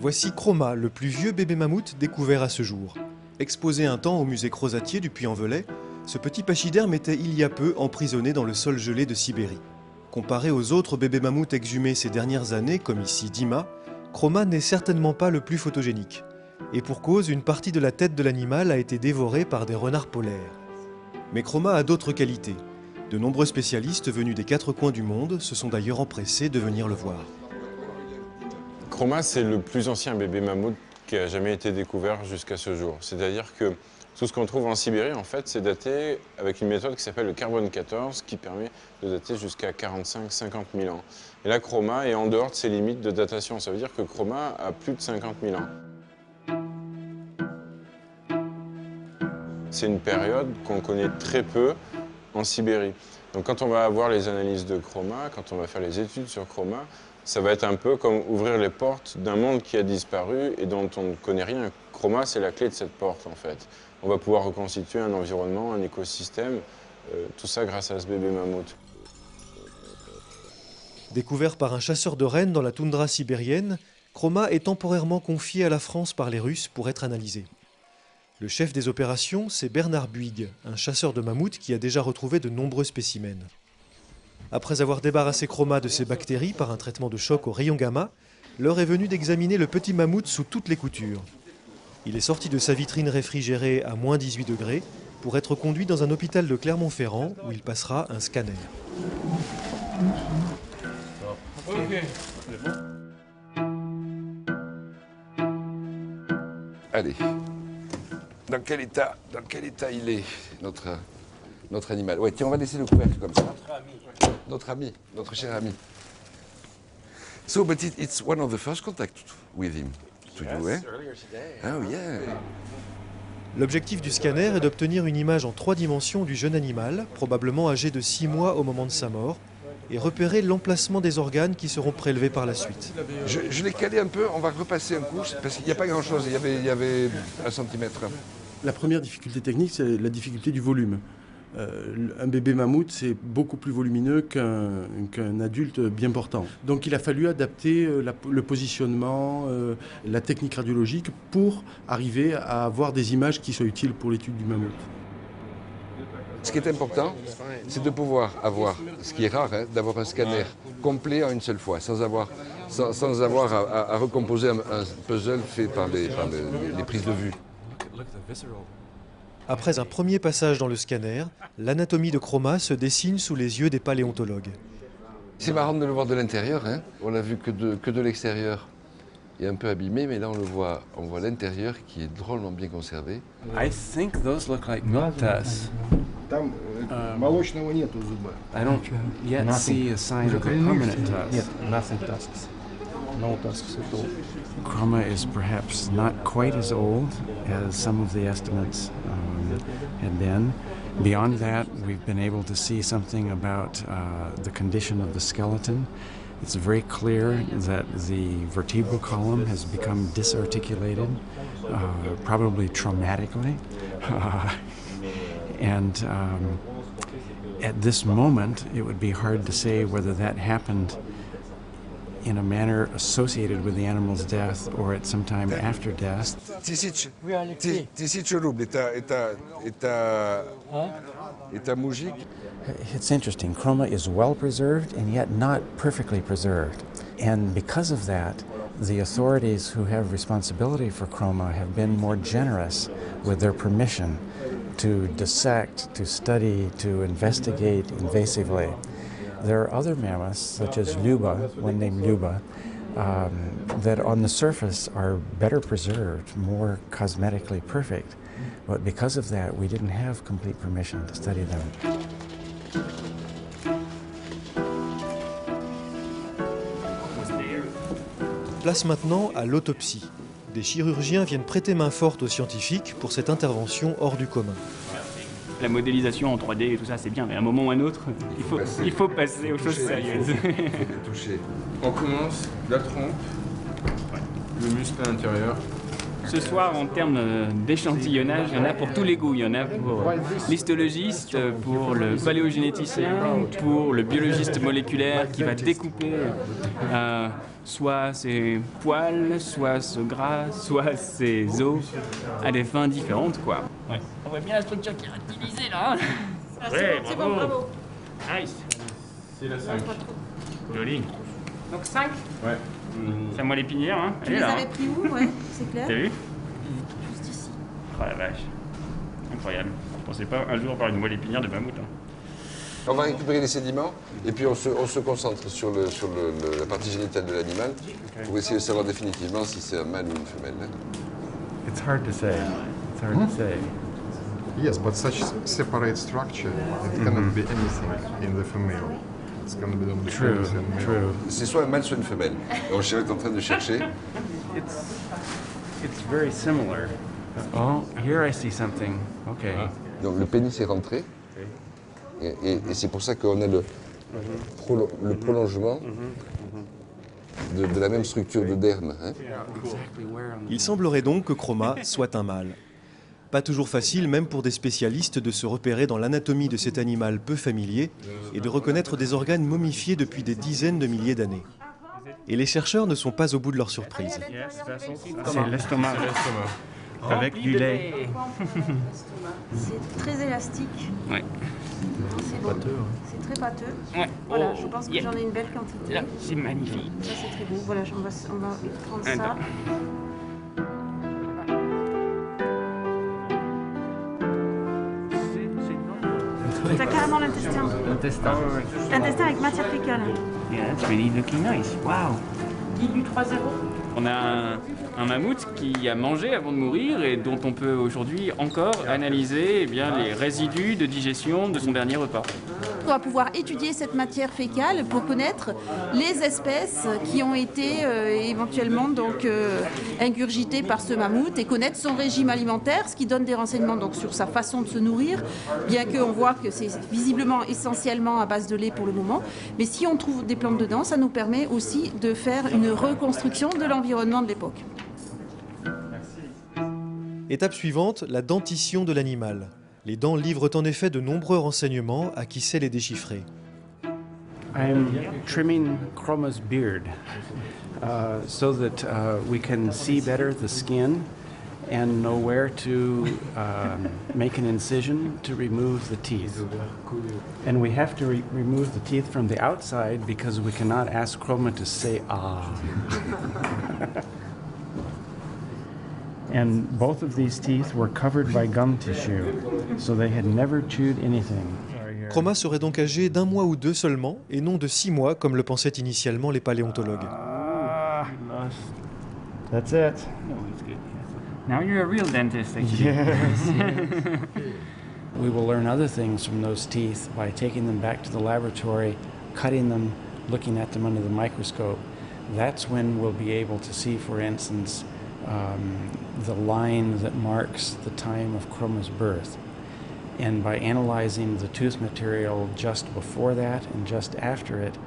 Voici Chroma, le plus vieux bébé mammouth découvert à ce jour. Exposé un temps au musée Crozatier du Puy-en-Velay, ce petit pachyderme était il y a peu emprisonné dans le sol gelé de Sibérie. Comparé aux autres bébés mammouths exhumés ces dernières années, comme ici Dima, Chroma n'est certainement pas le plus photogénique. Et pour cause, une partie de la tête de l'animal a été dévorée par des renards polaires. Mais Chroma a d'autres qualités. De nombreux spécialistes venus des quatre coins du monde se sont d'ailleurs empressés de venir le voir. Chroma, c'est le plus ancien bébé mammouth qui a jamais été découvert jusqu'à ce jour. C'est-à-dire que tout ce qu'on trouve en Sibérie, en fait, c'est daté avec une méthode qui s'appelle le carbone 14, qui permet de dater jusqu'à 45-50 000 ans. Et là, Chroma est en dehors de ses limites de datation. Ça veut dire que Chroma a plus de 50 000 ans. C'est une période qu'on connaît très peu en Sibérie. Donc quand on va avoir les analyses de Chroma, quand on va faire les études sur Chroma, ça va être un peu comme ouvrir les portes d'un monde qui a disparu et dont on ne connaît rien. Chroma, c'est la clé de cette porte, en fait. On va pouvoir reconstituer un environnement, un écosystème, tout ça grâce à ce bébé mammouth. Découvert par un chasseur de rennes dans la toundra sibérienne, Chroma est temporairement confié à la France par les Russes pour être analysé. Le chef des opérations, c'est Bernard Buig, un chasseur de mammouths qui a déjà retrouvé de nombreux spécimens. Après avoir débarrassé Chroma de ses bactéries par un traitement de choc au rayon gamma, l'heure est venue d'examiner le petit mammouth sous toutes les coutures. Il est sorti de sa vitrine réfrigérée à moins 18 degrés pour être conduit dans un hôpital de Clermont-Ferrand où il passera un scanner. Allez, dans quel état il est, notre animal? Ouais, tiens, on va laisser le couvercle comme ça. Notre cher ami. So, but it's one of the first contact with him. To you, eh? Oh, yeah. L'objectif du scanner est d'obtenir une image en 3 dimensions du jeune animal, probablement âgé de 6 mois au moment de sa mort, et repérer l'emplacement des organes qui seront prélevés par la suite. Je l'ai calé un peu, on va repasser un coup, parce qu'il n'y a pas grand-chose, il y avait 1 centimètre. La première difficulté technique, c'est la difficulté du volume. Un bébé mammouth, c'est beaucoup plus volumineux qu'un adulte bien portant. Donc il a fallu adapter le positionnement, la technique radiologique pour arriver à avoir des images qui soient utiles pour l'étude du mammouth. Ce qui est important, c'est de pouvoir avoir, ce qui est rare, hein, d'avoir un scanner complet en une seule fois, sans avoir à recomposer un puzzle fait par les prises de vue. Après un premier passage dans le scanner, l'anatomie de Chroma se dessine sous les yeux des paléontologues. C'est marrant de le voir de l'intérieur, hein. On l'a vu que de l'extérieur. Il est un peu abîmé, mais là on voit l'intérieur qui est drôlement bien conservé. I think those look like milk tusks. Там молочного нету зуба. I don't yet see a sign of a permanent tusk. Нет, nothing tusks. No tusks at all. Chroma is perhaps not quite as old as some of the estimates had been. Beyond that, we've been able to see something about the condition of the skeleton. It's very clear that the vertebral column has become disarticulated, probably traumatically. And at this moment, it would be hard to say whether that happened in a manner associated with the animal's death or at some time after death. 1000 рублей, это мужик. It's interesting. Chroma is well preserved and yet not perfectly preserved. And because of that, the authorities who have responsibility for Chroma have been more generous with their permission to dissect, to study, to investigate invasively. There are other mammoths, such as Luba, one named Luba, that on the surface are better preserved, more cosmetically perfect. But because of that, we didn't have complete permission to study them. Place maintenant à l'autopsie. Des chirurgiens viennent prêter main forte aux scientifiques pour cette intervention hors du commun. La modélisation en 3D et tout ça, c'est bien, mais à un moment ou à un autre, il faut passer aux choses sérieuses. Il faut toucher. On commence la trompe, le muscle à l'intérieur, Ce soir, en termes d'échantillonnage, il y en a pour tous les goûts. Il y en a pour l'histologiste, pour le paléogénéticien, pour le biologiste moléculaire qui va découper soit ses poils, soit ce gras, soit ses os à des fins différentes, quoi. Ouais. On voit bien la structure qui est utilisée là. Hein. Ah, c'est bon, bravo. Nice. C'est la 5. Joli. Donc 5. Ouais. C'est à moi l'épinière, hein. Tu les avais pris où, ouais, c'est clair. T'as vu? Juste ici. Oh la vache. Incroyable. Je pensais pas un jour avoir une moelle épinière de mammouth. Hein. On va récupérer les sédiments et puis on se concentre sur la partie génitale de l'animal pour essayer de savoir définitivement si c'est un mâle ou une femelle. It's hard to say. It's hard to say. Yes, but such separate structure, it cannot be anything in the female. It's going to be only True, females and male. true. C'est soit un mâle, soit une femelle. Et on est en train de chercher. It's very similar. Oh, here I see something. Okay. Donc le pénis est rentré. Et c'est pour ça qu'on a le prolongement de la même structure de derme. Hein. Il semblerait donc que Chroma soit un mâle. Pas toujours facile, même pour des spécialistes, de se repérer dans l'anatomie de cet animal peu familier et de reconnaître des organes momifiés depuis des dizaines de milliers d'années. Et les chercheurs ne sont pas au bout de leur surprise. C'est l'estomac. Avec du lait. C'est très élastique. Ouais. C'est beau. C'est très pâteux. Ouais. Voilà, Oh, je pense que yeah. j'en ai une belle quantité. Là, c'est magnifique. Ça, c'est très beau. Voilà, on va prendre ça. Attends. T'as carrément l'intestin. L'intestin. L'intestin avec matière fécale. Yeah, that's really looking nice. Wow. Guidu 3-0. On a un mammouth qui a mangé avant de mourir et dont on peut aujourd'hui encore analyser les résidus de digestion de son dernier repas. On va pouvoir étudier cette matière fécale pour connaître les espèces qui ont été éventuellement ingurgitées par ce mammouth et connaître son régime alimentaire, ce qui donne des renseignements donc, sur sa façon de se nourrir, bien qu'on voit que c'est visiblement essentiellement à base de lait pour le moment. Mais si on trouve des plantes dedans, ça nous permet aussi de faire une reconstruction de l'environnement de l'époque. Étape suivante, la dentition de l'animal. Les dents livrent en effet de nombreux renseignements à qui sait les déchiffrer. I'm trimming Chroma's beard so that we can see better the skin and know where to make an incision to remove the teeth. And we have to remove the teeth from the outside because we cannot ask Chroma to say ah. And both of these teeth were covered by gum tissue, so they had never chewed anything. Chroma serait donc âgé d'1 mois ou 2 seulement, et non de 6 mois comme le pensaient initialement les paléontologues. That's it. Now you're a real dentist, actually. Yes. We will learn other things from those teeth by taking them back to the laboratory, cutting them, looking at them under the microscope. That's when we'll be able to see, for instance, the line that marks the time of Chroma's birth. And by analyzing the tooth material just before that and just after it,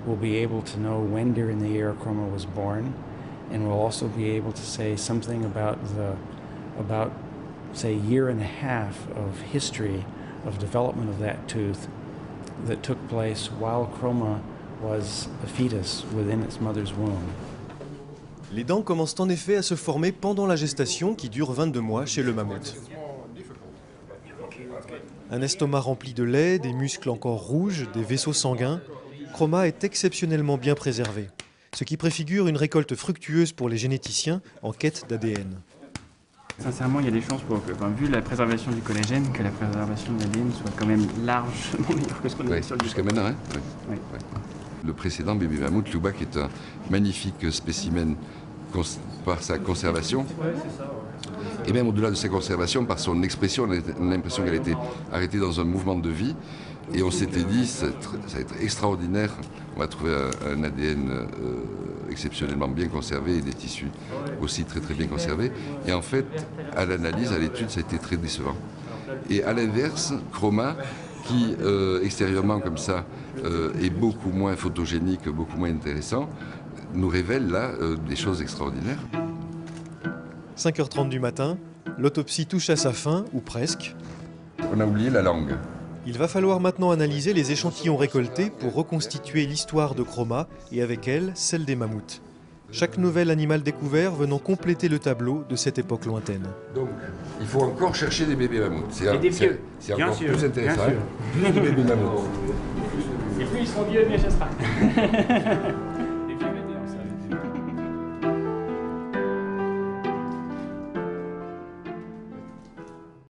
we'll be able to know when during the year Chroma was born, and we'll also be able to say something about say, year and a half of history of development of that tooth that took place while Chroma was a fetus within its mother's womb. Les dents commencent en effet à se former pendant la gestation qui dure 22 mois chez le mammouth. Un estomac rempli de lait, des muscles encore rouges, des vaisseaux sanguins, Chroma est exceptionnellement bien préservé, ce qui préfigure une récolte fructueuse pour les généticiens en quête d'ADN. Sincèrement, il y a des chances pour que, vu la préservation du collagène, que la préservation de l'ADN soit quand même largement meilleure que ce qu'on a sur le jusqu'à maintenant, hein. Oui. Ouais. Le précédent bébé mammouth, Lubac, est un magnifique spécimen par sa conservation. Et même au-delà de sa conservation, par son expression, on a l'impression qu'elle a été arrêtée dans un mouvement de vie. Et on s'était dit, ça va être extraordinaire, on va trouver un ADN exceptionnellement bien conservé et des tissus aussi très très bien conservés. Et en fait, à l'analyse, à l'étude, ça a été très décevant. Et à l'inverse, Chroma, qui extérieurement comme ça est beaucoup moins photogénique, beaucoup moins intéressant, nous révèle là des choses extraordinaires. 5h30 du matin, l'autopsie touche à sa fin, ou presque. On a oublié la langue. Il va falloir maintenant analyser les échantillons récoltés pour reconstituer l'histoire de Chroma et avec elle, celle des mammouths. Chaque nouvel animal découvert venant compléter le tableau de cette époque lointaine. Donc, il faut encore chercher des bébés mammouths. Et des vieux. C'est Bien encore sûr, plus intéressant. bien sûr. Des bébés mammouths. Et plus ils seront vieux, mieux ce sera.